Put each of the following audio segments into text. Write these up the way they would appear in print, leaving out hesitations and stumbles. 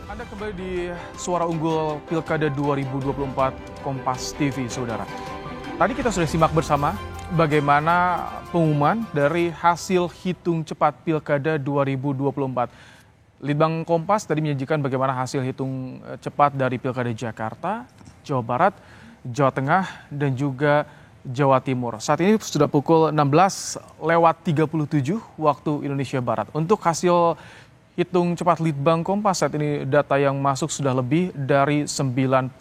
Anda kembali di Suara Unggul Pilkada 2024 Kompas TV, Saudara. Tadi kita sudah simak bersama bagaimana pengumuman dari hasil hitung cepat Pilkada 2024. Litbang Kompas tadi menyajikan bagaimana hasil hitung cepat dari Pilkada Jakarta, Jawa Barat, Jawa Tengah, dan juga Jawa Timur. Saat ini sudah pukul 16:37 waktu Indonesia Barat. Untuk hasil hitung cepat Litbang Kompas saat ini data yang masuk sudah lebih dari 90%.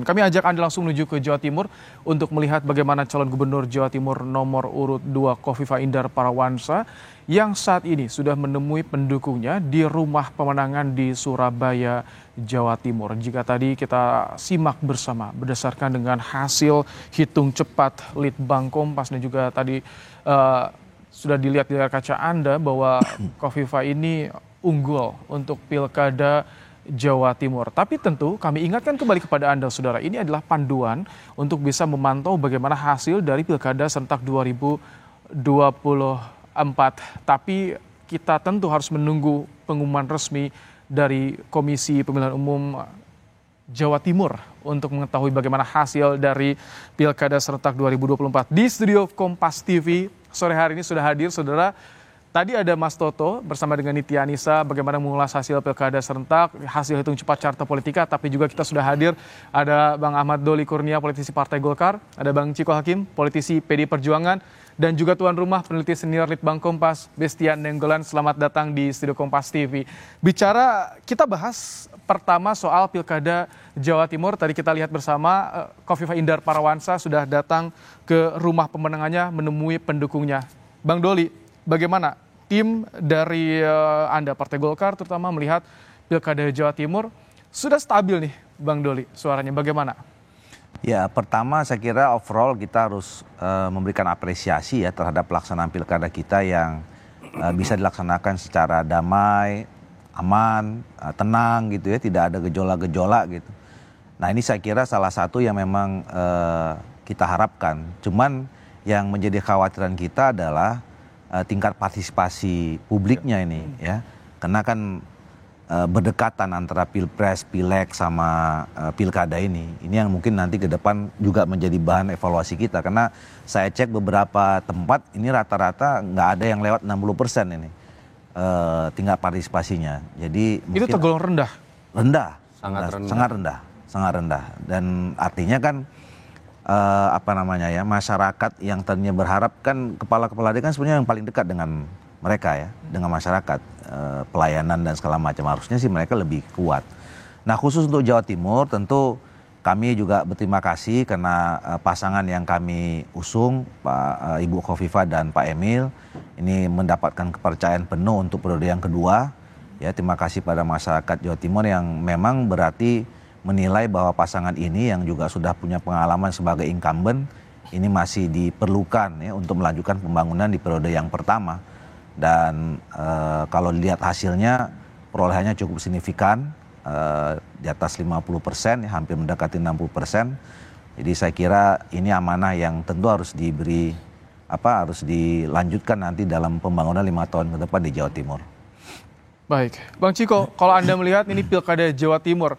Kami ajak Anda langsung menuju ke Jawa Timur untuk melihat bagaimana calon gubernur Jawa Timur nomor urut 2 Khofifah Indar Parawansa yang saat ini sudah menemui pendukungnya di rumah pemenangan di Surabaya, Jawa Timur. Jika tadi kita simak bersama berdasarkan dengan hasil hitung cepat Litbang Kompas dan juga tadi sudah dilihat di layar kaca Anda bahwa Khofifah ini unggul untuk Pilkada Jawa Timur. Tapi tentu kami ingatkan kembali kepada Anda, Saudara, ini adalah panduan untuk bisa memantau bagaimana hasil dari Pilkada serentak 2024. Tapi kita tentu harus menunggu pengumuman resmi dari Komisi Pemilihan Umum Jawa Timur untuk mengetahui bagaimana hasil dari Pilkada serentak 2024. Di studio Kompas TV sore hari ini sudah hadir, Saudara. Tadi ada Mas Toto bersama dengan Nitya Anissa bagaimana mengulas hasil Pilkada serentak, hasil hitung cepat Carta Politika, tapi juga kita sudah hadir ada Bang Ahmad Doli Kurnia, politisi Partai Golkar, ada Bang Ciko Hakim, politisi PD Perjuangan, dan juga tuan rumah peneliti senior Litbang Kompas, Bestian Nenggolan. Selamat datang di studio Kompas TV. Kita bahas pertama soal Pilkada Jawa Timur. Tadi kita lihat bersama Khofifah Indar Parawansa sudah datang ke rumah pemenangannya menemui pendukungnya. Bang Doli, bagaimana tim dari Anda Partai Golkar terutama melihat Pilkada Jawa Timur sudah stabil nih, Bang Doli, suaranya bagaimana? Ya, pertama saya kira overall kita harus memberikan apresiasi ya terhadap pelaksanaan Pilkada kita yang bisa dilaksanakan secara damai, aman, tenang gitu ya, tidak ada gejolak-gejolak gitu. Nah, ini saya kira salah satu yang memang kita harapkan. Cuman yang menjadi kekhawatiran kita adalah tingkat partisipasi publiknya ini ya, karena kan berdekatan antara pilpres, pileg sama pilkada ini yang mungkin nanti ke depan juga menjadi bahan evaluasi kita, karena saya cek beberapa tempat ini rata-rata nggak ada yang lewat 60% ini tingkat partisipasinya. Jadi itu tergolong rendah. Sangat rendah, dan artinya kan masyarakat yang tadinya berharap kan kepala-kepala daerah kan sebenarnya yang paling dekat dengan mereka ya, dengan masyarakat, pelayanan dan segala macam, harusnya sih mereka lebih kuat. Nah, khusus untuk Jawa Timur tentu kami juga berterima kasih karena pasangan yang kami usung, Pak Ibu Khofifah dan Pak Emil, ini mendapatkan kepercayaan penuh untuk periode yang kedua. Ya, terima kasih pada masyarakat Jawa Timur yang memang berarti menilai bahwa pasangan ini yang juga sudah punya pengalaman sebagai incumbent ini masih diperlukan ya untuk melanjutkan pembangunan di periode yang pertama. Dan kalau dilihat hasilnya perolehannya cukup signifikan, di atas 50%, ya, hampir mendekati 60%. Jadi saya kira ini amanah yang tentu harus harus dilanjutkan nanti dalam pembangunan 5 tahun ke depan di Jawa Timur. Baik, Bang Ciko, kalau Anda melihat ini Pilkada Jawa Timur,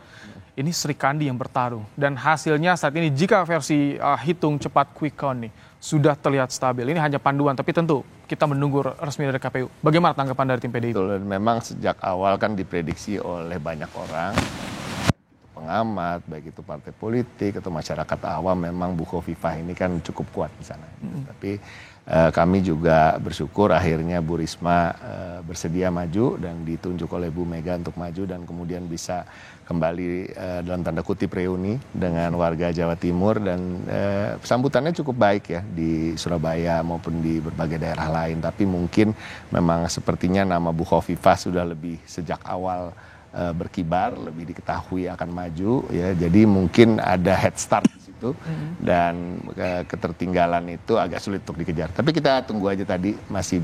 ini Sri Kandi yang bertarung, dan hasilnya saat ini jika versi hitung cepat quick count nih sudah terlihat stabil. Ini hanya panduan, tapi tentu kita menunggu resmi dari KPU. Bagaimana tanggapan dari tim PDIP? Betul, memang sejak awal kan diprediksi oleh banyak orang, pengamat, baik itu partai politik atau masyarakat awam, memang Bu Khofifah ini kan cukup kuat di sana. Tapi kami juga bersyukur akhirnya Bu Risma bersedia maju dan ditunjuk oleh Bu Mega untuk maju dan kemudian bisa kembali dalam tanda kutip reuni dengan warga Jawa Timur, dan sambutannya cukup baik ya di Surabaya maupun di berbagai daerah lain. Tapi mungkin memang sepertinya nama Bu Khofifah sudah lebih sejak awal berkibar, lebih diketahui akan maju ya, jadi mungkin ada head start di situ dan ketertinggalan itu agak sulit untuk dikejar. Tapi kita tunggu aja, tadi masih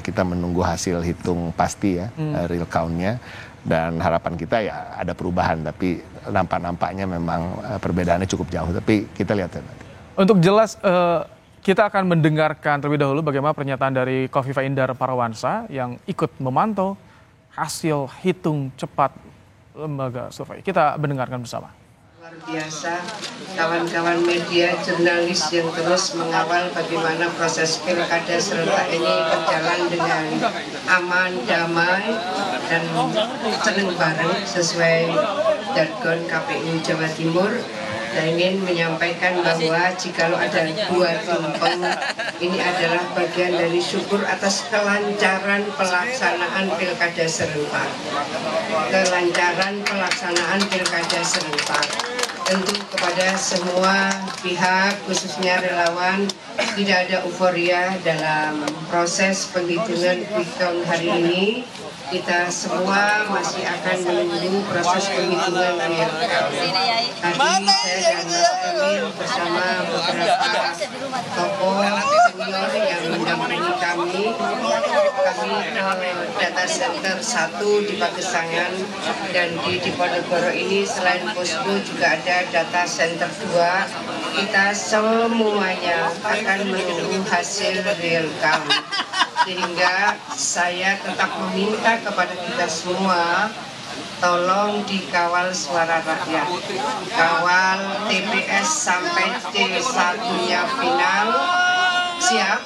kita menunggu hasil hitung pasti ya, real count-nya, dan harapan kita ya ada perubahan, tapi nampaknya memang perbedaannya cukup jauh, tapi kita lihat ya nanti. Untuk jelas kita akan mendengarkan terlebih dahulu bagaimana pernyataan dari Khofifah Indar Parawansa yang ikut memantau hasil hitung cepat lembaga survei. Kita mendengarkan bersama. Luar biasa, kawan-kawan media, jurnalis yang terus mengawal bagaimana proses pilkada serentak ini berjalan dengan aman, damai, dan seneng bareng sesuai jargon KPU Jawa Timur. Saya ingin menyampaikan bahwa jikalau ada dua tumpeng, ini adalah bagian dari syukur atas kelancaran pelaksanaan pilkada serentak. Kelancaran pelaksanaan pilkada serentak. Tentu kepada semua pihak, khususnya relawan, tidak ada euforia dalam proses penghitungan quick count hari ini. Kita semua masih akan menunggu proses penghitungan real count. Tadi saya dan Mas Emil bersama beberapa tokoh senior yang mendampingi kami ke data center 1 di Pagesangan, dan di Diponegoro ini selain posko juga ada data center 2. Kita semuanya akan menunggu hasil real count. Sehingga saya tetap meminta kepada kita semua, tolong dikawal suara rakyat. Kawal TPS sampai C1-nya final. Siap?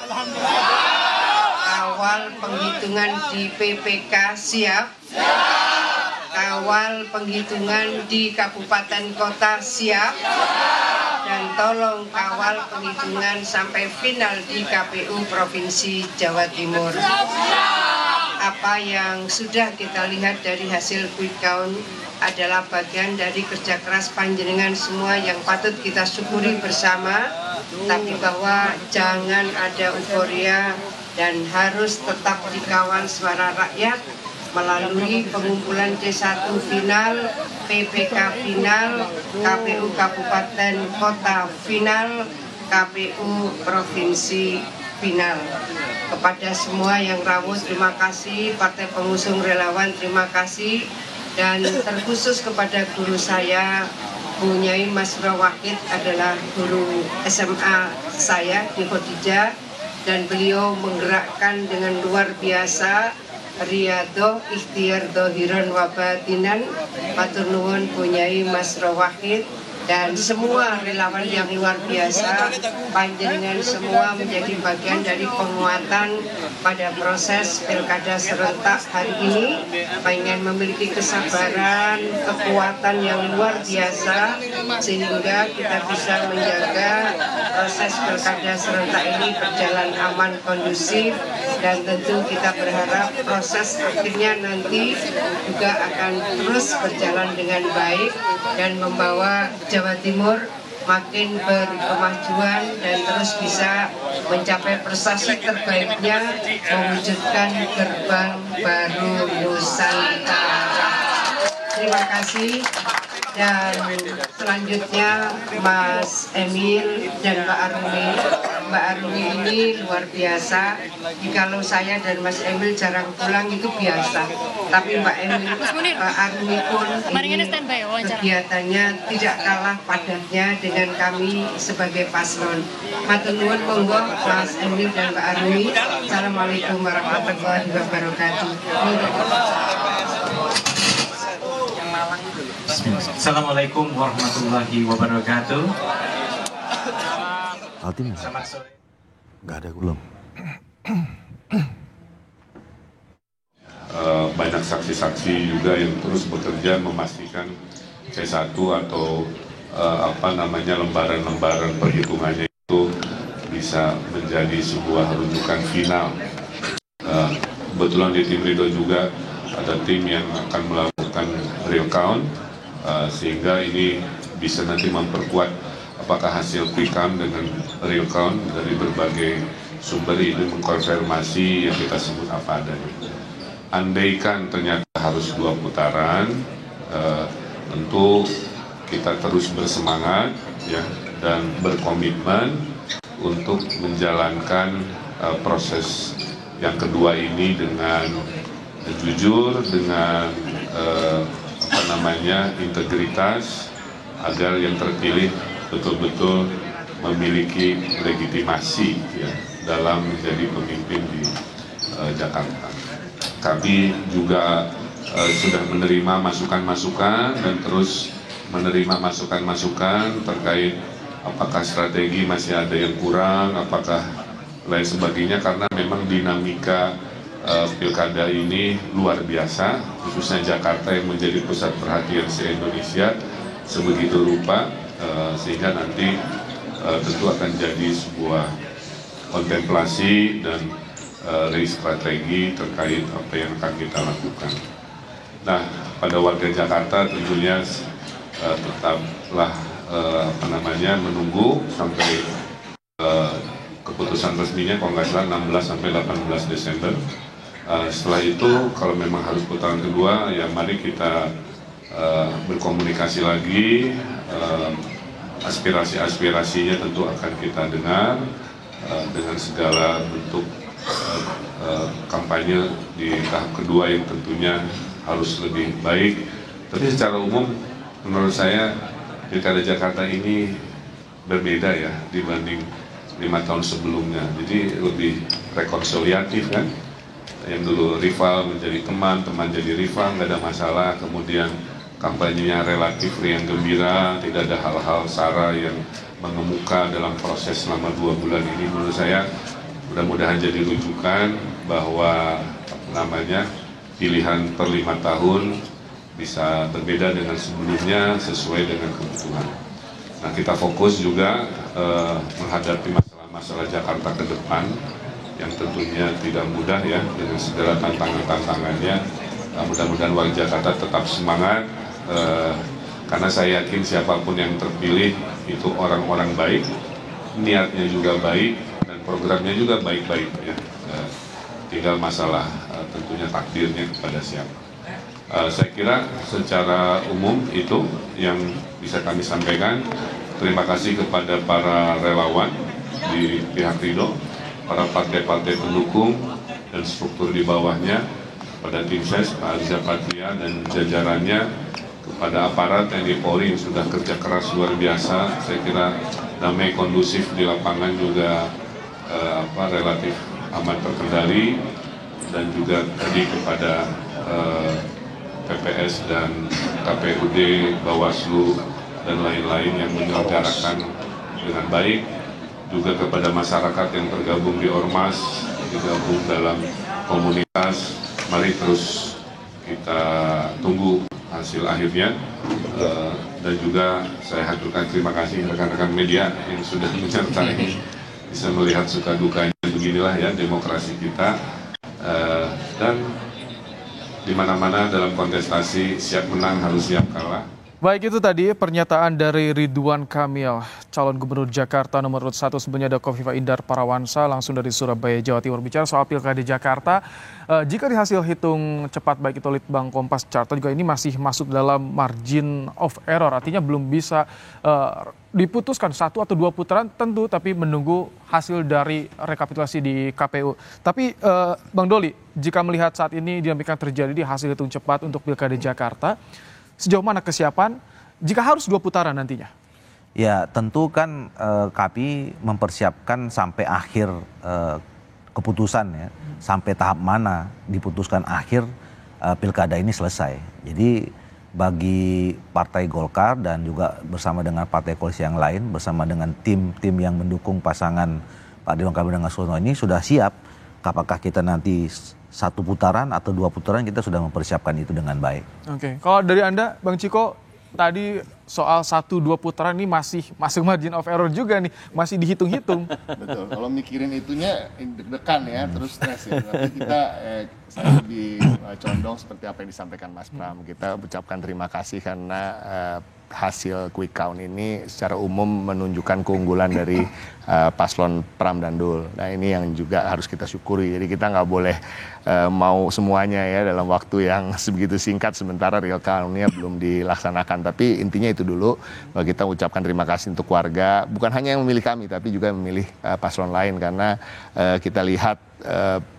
Kawal penghitungan di PPK. Siap? Kawal penghitungan di kabupaten kota. Siap? Dan tolong kawal penghitungan sampai final di KPU Provinsi Jawa Timur. Apa yang sudah kita lihat dari hasil quick count adalah bagian dari kerja keras panjenengan semua yang patut kita syukuri bersama, tapi bahwa jangan ada euforia dan harus tetap dikawal suara rakyat melalui pengumpulan C1 final, PPK final, KPU Kabupaten Kota final, KPU Provinsi final. Kepada semua yang rawuh, terima kasih. Partai pengusung relawan, terima kasih. Dan terkhusus kepada guru saya, Bu Nyai Masrur Wahid, adalah guru SMA saya di Khadijah, dan beliau menggerakkan dengan luar biasa. Riyadhah ikhtiar dohiran wabatinan, matur nuwun Bu Nyai Masrur Wahid dan semua relawan yang luar biasa. Panjenengan semua menjadi bagian dari penguatan pada proses pilkada serentak hari ini. Pengen memiliki kesabaran, kekuatan yang luar biasa sehingga kita bisa menjaga proses pilkada serentak ini berjalan aman, kondusif, dan tentu kita berharap proses akhirnya nanti juga akan terus berjalan dengan baik dan membawa Jawa Timur makin berkemajuan dan terus bisa mencapai prestasi terbaiknya, mewujudkan gerbang baru Nusantara. Terima kasih. Dan selanjutnya Mas Emil dan Mbak Arumi. Mbak Arumi ini luar biasa. Jikalau saya dan Mas Emil jarang pulang itu biasa. Tapi Mbak Arumi pun ini kegiatannya tidak kalah padatnya dengan kami sebagai paslon. Matur nuwun, monggo Mas Emil dan Mbak Arumi. Assalamualaikum warahmatullahi wabarakatuh. Assalamualaikum warahmatullahi wabarakatuh. Altim, Selamat sore. nggak ada belum. Banyak saksi-saksi juga yang terus bekerja memastikan C1 atau lembaran-lembaran perhitungannya itu bisa menjadi sebuah rujukan final. Kebetulan di tim Ridho juga ada tim yang akan melakukan real count, sehingga ini bisa nanti memperkuat apakah hasil quick count dengan real count dari berbagai sumber ini mengkonfirmasi yang kita sebut apa adanya. Andaikan ternyata harus 2 putaran, tentu kita terus bersemangat ya dan berkomitmen untuk menjalankan proses yang kedua ini dengan jujur, dengan integritas, agar yang terpilih betul-betul memiliki legitimasi ya, dalam menjadi pemimpin di Jakarta. Kami juga sudah menerima masukan-masukan dan terus menerima masukan-masukan terkait apakah strategi masih ada yang kurang, apakah lain sebagainya, karena memang dinamika pilkada ini luar biasa, khususnya Jakarta yang menjadi pusat perhatian se-Indonesia sebegitu rupa, sehingga nanti tentu akan jadi sebuah kontemplasi dan strategi terkait apa yang akan kita lakukan. Nah, pada warga Jakarta tentunya tetaplah menunggu sampai keputusan resminya kalau nggak salah 16 sampai 18 Desember. Setelah itu kalau memang harus putaran kedua, ya mari kita berkomunikasi lagi, aspirasi-aspirasinya tentu akan kita dengar dengan segala bentuk kampanye di tahap kedua yang tentunya harus lebih baik. Tapi secara umum menurut saya Pilkada Jakarta ini berbeda ya dibanding 5 tahun sebelumnya. Jadi lebih rekonsiliatif kan. Yang dulu rival menjadi teman, teman jadi rival, nggak ada masalah. Kemudian kampanyenya relatif riang gembira, tidak ada hal-hal sara yang mengemuka dalam proses selama 2 bulan ini. Menurut saya mudah-mudahan jadi rujukan bahwa pilihan per 5 tahun bisa berbeda dengan sebelumnya sesuai dengan kebutuhan. Nah, kita fokus juga menghadapi masalah-masalah Jakarta ke depan yang tentunya tidak mudah ya dengan segala tantangan-tantangannya. Mudah-mudahan warga Jakarta tetap semangat karena saya yakin siapapun yang terpilih itu orang-orang baik, niatnya juga baik dan programnya juga baik-baik ya. Tinggal masalah tentunya takdirnya kepada siapa. Saya kira secara umum itu yang bisa kami sampaikan. Terima kasih kepada para relawan di pihak Ridho, para partai-partai pendukung dan struktur di bawahnya, pada tim ses, Pak Arza Patria dan jajarannya, kepada aparat TNI Polri yang sudah kerja keras luar biasa. Saya kira damai kondusif di lapangan juga relatif aman terkendali, dan juga tadi kepada PPS dan KPUD, Bawaslu dan lain-lain yang menyelenggarakan dengan baik, juga kepada masyarakat yang tergabung di Ormas, digabung dalam komunitas. Mari terus kita tunggu hasil akhirnya, dan juga saya haturkan terima kasih rekan-rekan media yang sudah menyertai, bisa melihat suka dukanya. Beginilah ya demokrasi kita, dan di mana-mana dalam kontestasi siap menang harus siap kalah. Baik, itu tadi pernyataan dari Ridwan Kamil, calon gubernur Jakarta nomor urut 1. Sebelumnya ada Kofifa Indar Parawansa langsung dari Surabaya, Jawa Timur. Bicara soal Pilkada Jakarta, jika di hasil hitung cepat baik itu Litbang Kompas Carta juga ini masih masuk dalam margin of error, artinya belum bisa diputuskan 1 atau 2 putaran tentu, tapi menunggu hasil dari rekapitulasi di KPU. Tapi Bang Doli, jika melihat saat ini dinamika terjadi di hasil hitung cepat untuk Pilkada Jakarta, sejauh mana kesiapan jika harus 2 putaran nantinya? Ya tentu kan kami mempersiapkan sampai akhir keputusan ya, sampai tahap mana diputuskan akhir pilkada ini selesai. Jadi bagi Partai Golkar dan juga bersama dengan partai koalisi yang lain, bersama dengan tim-tim yang mendukung pasangan Pak Ridwan Kamil dengan Suwono ini sudah siap. Apakah kita nanti 1 putaran atau 2 putaran, kita sudah mempersiapkan itu dengan baik. Oke, kalau dari Anda Bang Ciko, tadi soal 1-2 putaran ini masih margin of error juga nih, masih dihitung-hitung. Betul, kalau mikirin itunya deg-degan ya, terus stres ya. Tapi kita saya lebih condong seperti apa yang disampaikan Mas Pram. Kita ucapkan terima kasih karena hasil quick count ini secara umum menunjukkan keunggulan dari paslon Pram dan Dul. Nah ini yang juga harus kita syukuri. Jadi kita nggak boleh mau semuanya ya dalam waktu yang sebegitu singkat sementara real count-nya belum dilaksanakan. Tapi intinya itu dulu, kita ucapkan terima kasih untuk warga, bukan hanya yang memilih kami tapi juga memilih paslon lain, karena kita lihat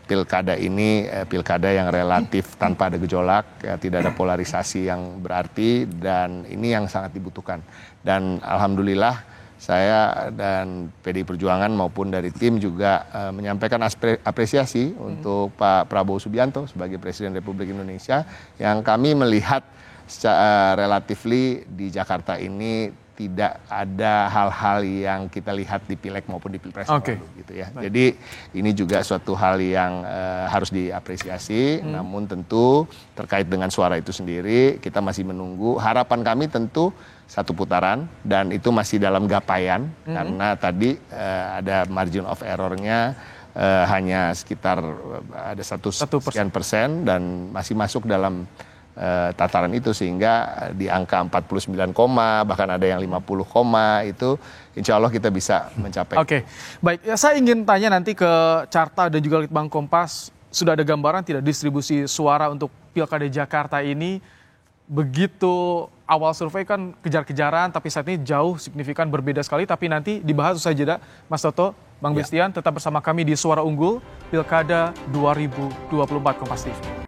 pilkada ini pilkada yang relatif tanpa ada gejolak, ya, tidak ada polarisasi yang berarti, dan ini yang sangat dibutuhkan. Dan alhamdulillah saya dan PDI Perjuangan maupun dari tim juga menyampaikan apresiasi untuk Pak Prabowo Subianto sebagai Presiden Republik Indonesia yang kami melihat secara relatifly di Jakarta ini tidak ada hal-hal yang kita lihat di Pileg maupun di Pilpres lalu gitu ya. Jadi ini juga suatu hal yang harus diapresiasi, namun tentu terkait dengan suara itu sendiri kita masih menunggu. Harapan kami tentu 1 putaran dan itu masih dalam gapaian karena tadi ada margin of error-nya hanya sekitar ada 1% dan masih masuk dalam tataran itu sehingga di angka 49, bahkan ada yang 50, itu insya Allah kita bisa mencapai. Oke, baik. Ya, saya ingin tanya nanti ke Carta dan juga Litbang Kompas, sudah ada gambaran tidak distribusi suara untuk Pilkada Jakarta ini? Begitu awal survei kan kejar-kejaran, tapi saat ini jauh signifikan berbeda sekali. Tapi nanti dibahas usai jeda. Mas Toto, Bang Bestian, tetap bersama kami di Suara Unggul Pilkada 2024 Kompas TV.